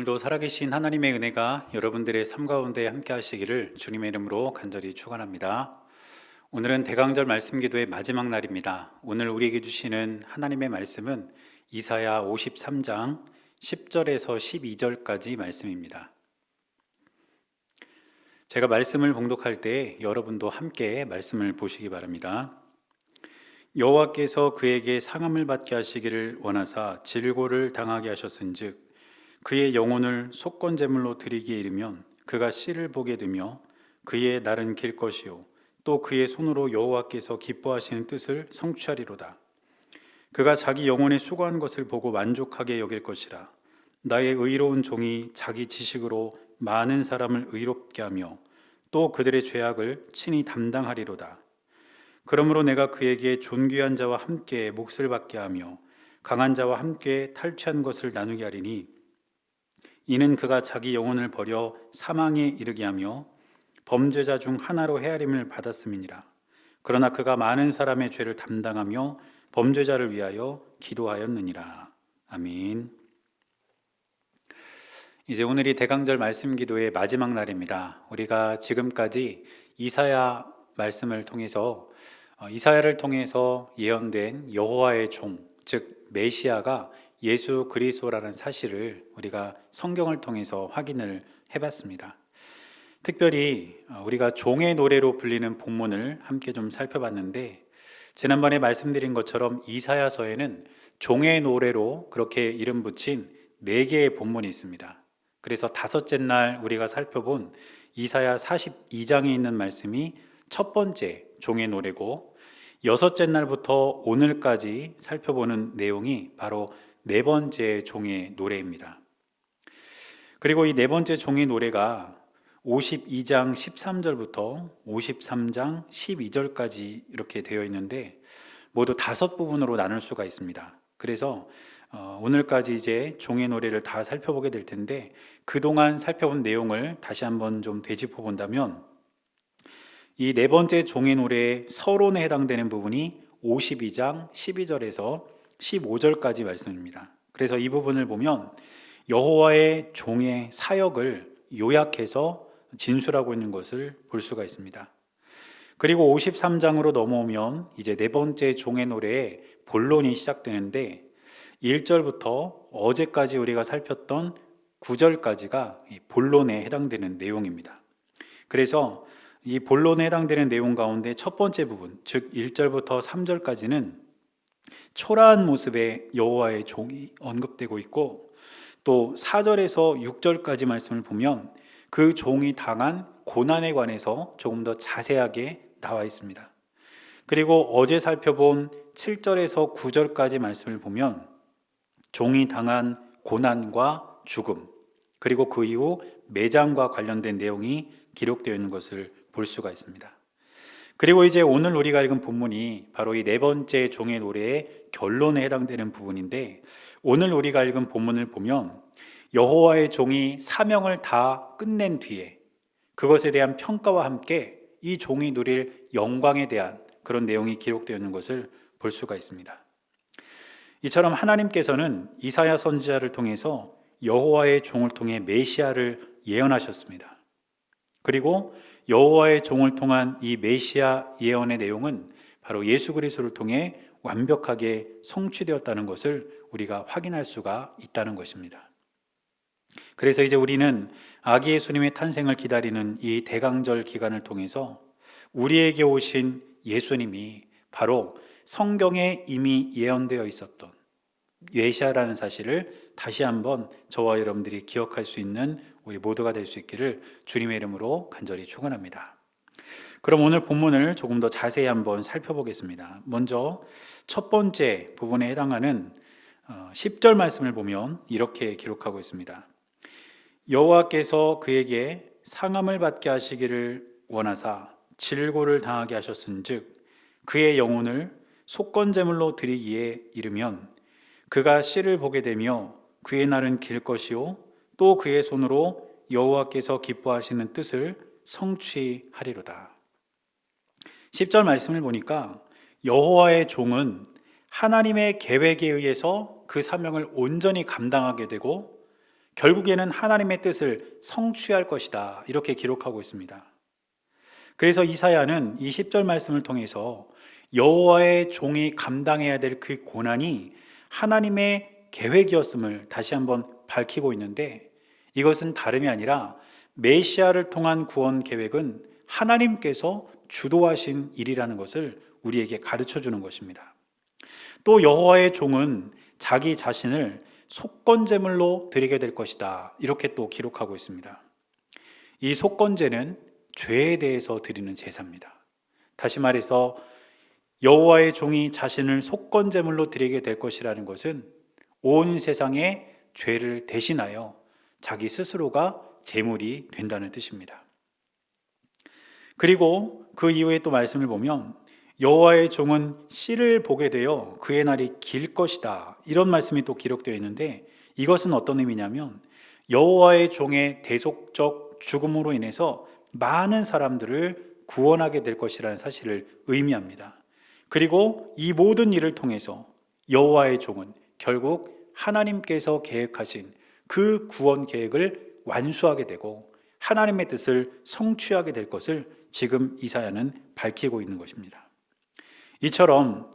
오늘도 살아계신 하나님의 은혜가 여러분들의 삶 가운데 함께 하시기를 주님의 이름으로 간절히 축원합니다. 오늘은 대강절 말씀 기도의 마지막 날입니다. 오늘 우리에게 주시는 하나님의 말씀은 이사야 53장 10절에서 12절까지 말씀입니다. 제가 말씀을 봉독할 때 여러분도 함께 말씀을 보시기 바랍니다. 여호와께서 그에게 상함을 받게 하시기를 원하사 질고를 당하게 하셨은즉 그의 영혼을 속건제물로 드리기에 이르면 그가 씨를 보게 되며 그의 날은 길 것이요 또 그의 손으로 여호와께서 기뻐하시는 뜻을 성취하리로다. 그가 자기 영혼에 수고한 것을 보고 만족하게 여길 것이라. 나의 의로운 종이 자기 지식으로 많은 사람을 의롭게 하며 또 그들의 죄악을 친히 담당하리로다. 그러므로 내가 그에게 존귀한 자와 함께 몫을 받게 하며 강한 자와 함께 탈취한 것을 나누게 하리니 이는 그가 자기 영혼을 버려 사망에 이르게 하며 범죄자 중 하나로 헤아림을 받았음이니라. 그러나 그가 많은 사람의 죄를 담당하며 범죄자를 위하여 기도하였느니라. 아멘. 이제 오늘이 대강절 말씀 기도의 마지막 날입니다. 우리가 지금까지 이사야 말씀을 통해서 이사야를 통해서 예언된 여호와의 종, 즉 메시아가 예수 그리스도라는 사실을 우리가 성경을 통해서 확인을 해봤습니다. 특별히 우리가 종의 노래로 불리는 본문을 함께 좀 살펴봤는데, 지난번에 말씀드린 것처럼 이사야서에는 종의 노래로 그렇게 이름 붙인 4개의 본문이 있습니다. 그래서 다섯째 날 우리가 살펴본 이사야 42장에 있는 말씀이 첫 번째 종의 노래고, 여섯째 날부터 오늘까지 살펴보는 내용이 바로 네 번째 종의 노래입니다. 그리고 이 네 번째 종의 노래가 52장 13절부터 53장 12절까지 이렇게 되어 있는데 모두 5부분으로 나눌 수가 있습니다. 그래서 오늘까지 이제 종의 노래를 다 살펴보게 될 텐데, 그동안 살펴본 내용을 다시 한번 좀 되짚어 본다면 이 네 번째 종의 노래의 서론에 해당되는 부분이 52장 12절에서 15절까지 말씀입니다. 그래서 이 부분을 보면 여호와의 종의 사역을 요약해서 진술하고 있는 것을 볼 수가 있습니다. 그리고 53장으로 넘어오면 이제 네 번째 종의 노래의 본론이 시작되는데 1절부터 어제까지 우리가 살폈던 9절까지가 본론에 해당되는 내용입니다. 그래서 이 본론에 해당되는 내용 가운데 첫 번째 부분, 즉 1절부터 3절까지는 초라한 모습의 여호와의 종이 언급되고 있고, 또 4절에서 6절까지 말씀을 보면 그 종이 당한 고난에 관해서 조금 더 자세하게 나와 있습니다. 그리고 어제 살펴본 7절에서 9절까지 말씀을 보면 종이 당한 고난과 죽음, 그리고 그 이후 매장과 관련된 내용이 기록되어 있는 것을 볼 수가 있습니다. 그리고 이제 오늘 우리가 읽은 본문이 바로 이 네 번째 종의 노래의 결론에 해당되는 부분인데, 오늘 우리가 읽은 본문을 보면 여호와의 종이 사명을 다 끝낸 뒤에 그것에 대한 평가와 함께 이 종이 누릴 영광에 대한 그런 내용이 기록되어 있는 것을 볼 수가 있습니다. 이처럼 하나님께서는 이사야 선지자를 통해서 여호와의 종을 통해 메시아를 예언하셨습니다. 그리고 여호와의 종을 통한 이 메시아 예언의 내용은 바로 예수 그리스도를 통해 완벽하게 성취되었다는 것을 우리가 확인할 수가 있다는 것입니다. 그래서 이제 우리는 아기 예수님의 탄생을 기다리는 이 대강절 기간을 통해서 우리에게 오신 예수님이 바로 성경에 이미 예언되어 있었던 메시아라는 사실을 다시 한번 저와 여러분들이 기억할 수 있는 우리 모두가 될 수 있기를 주님의 이름으로 간절히 축원합니다. 그럼 오늘 본문을 조금 더 자세히 한번 살펴보겠습니다. 먼저 첫 번째 부분에 해당하는 10절 말씀을 보면 이렇게 기록하고 있습니다. 여호와께서 그에게 상함을 받게 하시기를 원하사 질고를 당하게 하셨은즉 그의 영혼을 속건제물로 드리기에 이르면 그가 씨를 보게 되며 그의 날은 길 것이요 또 그의 손으로 여호와께서 기뻐하시는 뜻을 성취하리로다. 10절 말씀을 보니까 여호와의 종은 하나님의 계획에 의해서 그 사명을 온전히 감당하게 되고 결국에는 하나님의 뜻을 성취할 것이다. 이렇게 기록하고 있습니다. 그래서 이사야는 이 10절 말씀을 통해서 여호와의 종이 감당해야 될 그 고난이 하나님의 계획이었음을 다시 한번 밝히고 있는데, 이것은 다름이 아니라 메시아를 통한 구원 계획은 하나님께서 주도하신 일이라는 것을 우리에게 가르쳐 주는 것입니다. 또 여호와의 종은 자기 자신을 속건제물로 드리게 될 것이다. 이렇게 또 기록하고 있습니다. 이 속건제는 죄에 대해서 드리는 제사입니다. 다시 말해서 여호와의 종이 자신을 속건제물로 드리게 될 것이라는 것은 온 세상의 죄를 대신하여 자기 스스로가 제물이 된다는 뜻입니다. 그리고 그 이후에 또 말씀을 보면 여호와의 종은 씨를 보게 되어 그의 날이 길 것이다. 이런 말씀이 또 기록되어 있는데, 이것은 어떤 의미냐면 여호와의 종의 대속적 죽음으로 인해서 많은 사람들을 구원하게 될 것이라는 사실을 의미합니다. 그리고 이 모든 일을 통해서 여호와의 종은 결국 하나님께서 계획하신 그 구원 계획을 완수하게 되고 하나님의 뜻을 성취하게 될 것을 지금 이사야는 밝히고 있는 것입니다. 이처럼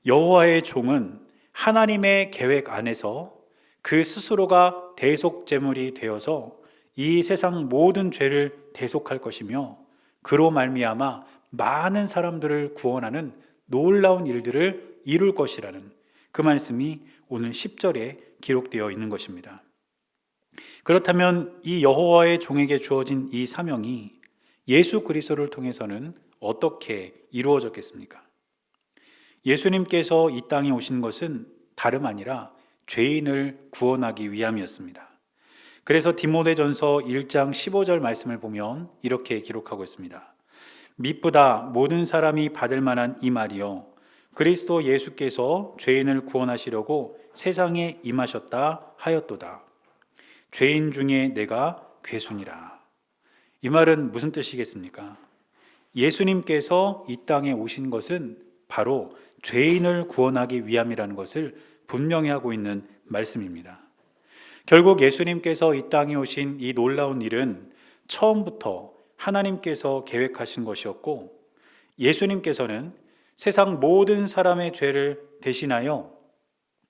여호와의 종은 하나님의 계획 안에서 그 스스로가 대속 제물이 되어서 이 세상 모든 죄를 대속할 것이며, 그로 말미암아 많은 사람들을 구원하는 놀라운 일들을 이룰 것이라는 그 말씀이 오늘 10절에 기록되어 있는 것입니다. 그렇다면 이 여호와의 종에게 주어진 이 사명이 예수 그리스도를 통해서는 어떻게 이루어졌겠습니까? 예수님께서 이 땅에 오신 것은 다름 아니라 죄인을 구원하기 위함이었습니다. 그래서 디모데전서 1장 15절 말씀을 보면 이렇게 기록하고 있습니다. 미쁘다 모든 사람이 받을 만한 이 말이요, 그리스도 예수께서 죄인을 구원하시려고 세상에 임하셨다 하였도다. 죄인 중에 내가 괴순이라. 이 말은 무슨 뜻이겠습니까? 예수님께서 이 땅에 오신 것은 바로 죄인을 구원하기 위함이라는 것을 분명히 하고 있는 말씀입니다. 결국 예수님께서 이 땅에 오신 이 놀라운 일은 처음부터 하나님께서 계획하신 것이었고, 예수님께서는 세상 모든 사람의 죄를 대신하여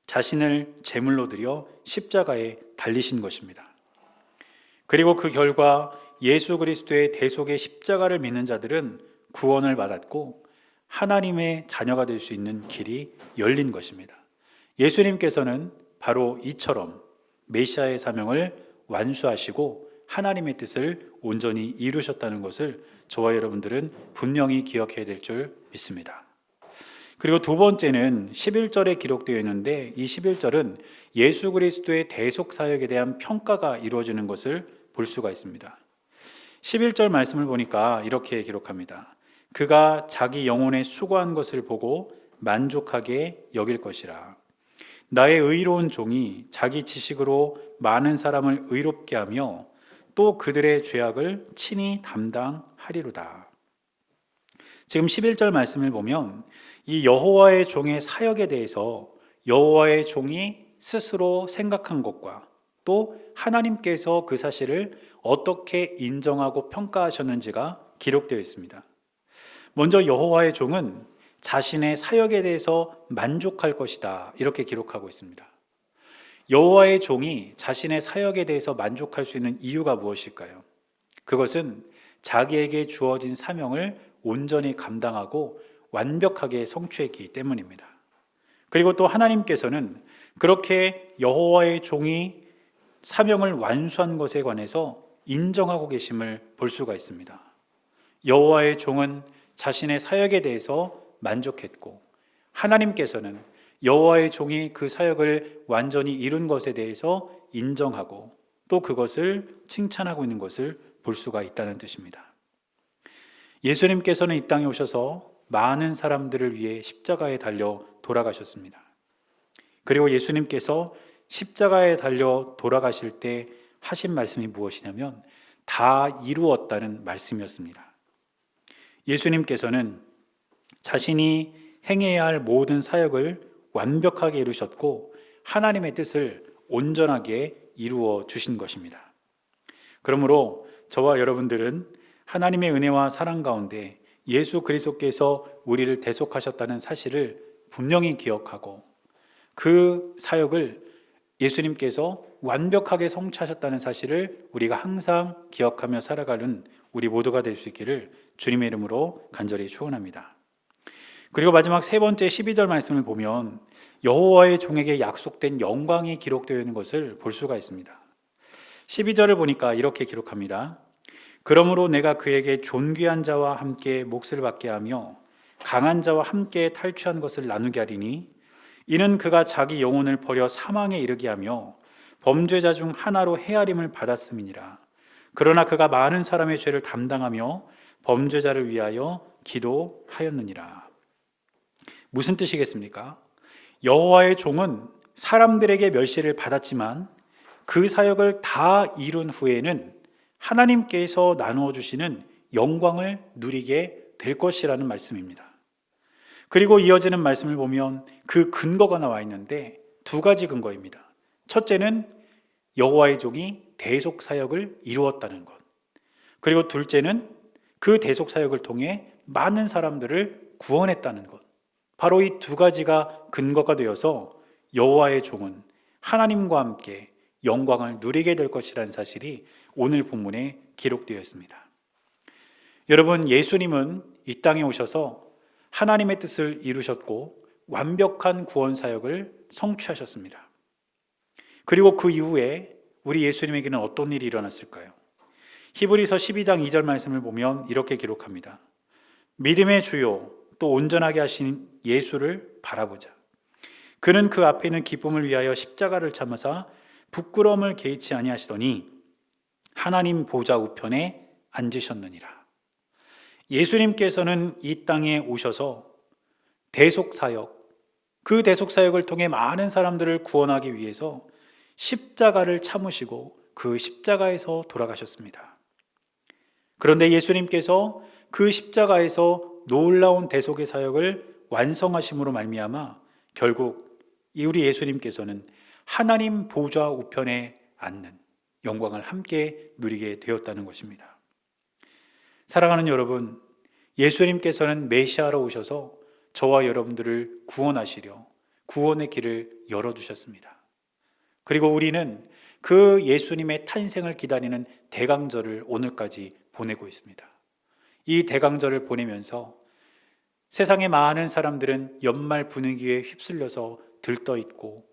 자신을 제물로 드려 십자가에 달리신 것입니다. 그리고 그 결과 예수 그리스도의 대속의 십자가를 믿는 자들은 구원을 받았고 하나님의 자녀가 될 수 있는 길이 열린 것입니다. 예수님께서는 바로 이처럼 메시아의 사명을 완수하시고 하나님의 뜻을 온전히 이루셨다는 것을 저와 여러분들은 분명히 기억해야 될 줄 믿습니다. 그리고 두 번째는 11절에 기록되어 있는데, 이 11절은 예수 그리스도의 대속 사역에 대한 평가가 이루어지는 것을 볼 수가 있습니다. 11절 말씀을 보니까 이렇게 기록합니다. 그가 자기 영혼에 수고한 것을 보고 만족하게 여길 것이라. 나의 의로운 종이 자기 지식으로 많은 사람을 의롭게 하며 또 그들의 죄악을 친히 담당하리로다. 지금 11절 말씀을 보면 이 여호와의 종의 사역에 대해서 여호와의 종이 스스로 생각한 것과 또 하나님께서 그 사실을 어떻게 인정하고 평가하셨는지가 기록되어 있습니다. 먼저 여호와의 종은 자신의 사역에 대해서 만족할 것이다, 이렇게 기록하고 있습니다. 여호와의 종이 자신의 사역에 대해서 만족할 수 있는 이유가 무엇일까요? 그것은 자기에게 주어진 사명을 온전히 감당하고 완벽하게 성취했기 때문입니다. 그리고 또 하나님께서는 그렇게 여호와의 종이 사명을 완수한 것에 관해서 인정하고 계심을 볼 수가 있습니다. 여호와의 종은 자신의 사역에 대해서 만족했고, 하나님께서는 여호와의 종이 그 사역을 완전히 이룬 것에 대해서 인정하고 또 그것을 칭찬하고 있는 것을 볼 수가 있다는 뜻입니다. 예수님께서는 이 땅에 오셔서 많은 사람들을 위해 십자가에 달려 돌아가셨습니다. 그리고 예수님께서 십자가에 달려 돌아가실 때 하신 말씀이 무엇이냐면 다 이루었다는 말씀이었습니다. 예수님께서는 자신이 행해야 할 모든 사역을 완벽하게 이루셨고 하나님의 뜻을 온전하게 이루어 주신 것입니다. 그러므로 저와 여러분들은 하나님의 은혜와 사랑 가운데 예수 그리스도께서 우리를 대속하셨다는 사실을 분명히 기억하고 그 사역을 예수님께서 완벽하게 성취하셨다는 사실을 우리가 항상 기억하며 살아가는 우리 모두가 될 수 있기를 주님의 이름으로 간절히 축원합니다. 그리고 마지막 세 번째 12절 말씀을 보면 여호와의 종에게 약속된 영광이 기록되어 있는 것을 볼 수가 있습니다. 12절을 보니까 이렇게 기록합니다. 그러므로 내가 그에게 존귀한 자와 함께 몫을 받게 하며 강한 자와 함께 탈취한 것을 나누게 하리니 이는 그가 자기 영혼을 버려 사망에 이르게 하며 범죄자 중 하나로 헤아림을 받았음이니라. 그러나 그가 많은 사람의 죄를 담당하며 범죄자를 위하여 기도하였느니라. 무슨 뜻이겠습니까? 여호와의 종은 사람들에게 멸시를 받았지만 그 사역을 다 이룬 후에는 하나님께서 나누어 주시는 영광을 누리게 될 것이라는 말씀입니다. 그리고 이어지는 말씀을 보면 그 근거가 나와 있는데 두 가지 근거입니다. 첫째는 여호와의 종이 대속 사역을 이루었다는 것. 그리고 둘째는 그 대속 사역을 통해 많은 사람들을 구원했다는 것. 바로 이 두 가지가 근거가 되어서 여호와의 종은 하나님과 함께 영광을 누리게 될 것이라는 사실이 오늘 본문에 기록되어 있습니다. 여러분, 예수님은 이 땅에 오셔서 하나님의 뜻을 이루셨고 완벽한 구원 사역을 성취하셨습니다. 그리고 그 이후에 우리 예수님에게는 어떤 일이 일어났을까요? 히브리서 12장 2절 말씀을 보면 이렇게 기록합니다. 믿음의 주요 또 온전하게 하신 예수를 바라보자. 그는 그 앞에 있는 기쁨을 위하여 십자가를 참으사 부끄러움을 개의치 아니하시더니 하나님 보좌 우편에 앉으셨느니라. 예수님께서는 이 땅에 오셔서 대속사역, 그 대속사역을 통해 많은 사람들을 구원하기 위해서 십자가를 참으시고 그 십자가에서 돌아가셨습니다. 그런데 예수님께서 그 십자가에서 놀라운 대속의 사역을 완성하심으로 말미암아 결국 우리 예수님께서는 하나님 보좌 우편에 앉는 영광을 함께 누리게 되었다는 것입니다. 사랑하는 여러분, 예수님께서는 메시아로 오셔서 저와 여러분들을 구원하시려 구원의 길을 열어주셨습니다. 그리고 우리는 그 예수님의 탄생을 기다리는 대강절을 오늘까지 보내고 있습니다. 이 대강절을 보내면서 세상의 많은 사람들은 연말 분위기에 휩쓸려서 들떠있고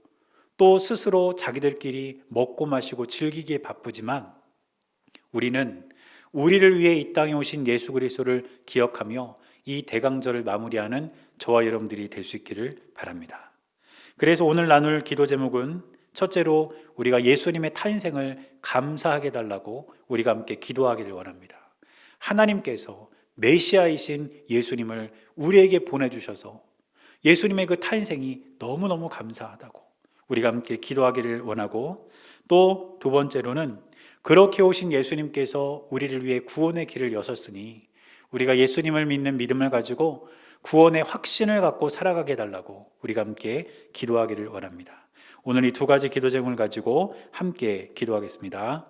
또 스스로 자기들끼리 먹고 마시고 즐기기에 바쁘지만 우리는 우리를 위해 이 땅에 오신 예수 그리스도를 기억하며 이 대강절을 마무리하는 저와 여러분들이 될 수 있기를 바랍니다. 그래서 오늘 나눌 기도 제목은 첫째로 우리가 예수님의 탄생을 감사하게 달라고 우리가 함께 기도하기를 원합니다. 하나님께서 메시아이신 예수님을 우리에게 보내주셔서 예수님의 그 탄생이 너무너무 감사하다고 우리가 함께 기도하기를 원하고, 또 두 번째로는 그렇게 오신 예수님께서 우리를 위해 구원의 길을 여셨으니 우리가 예수님을 믿는 믿음을 가지고 구원의 확신을 갖고 살아가게 해달라고 우리가 함께 기도하기를 원합니다. 오늘 이 두 가지 기도 제목을 가지고 함께 기도하겠습니다.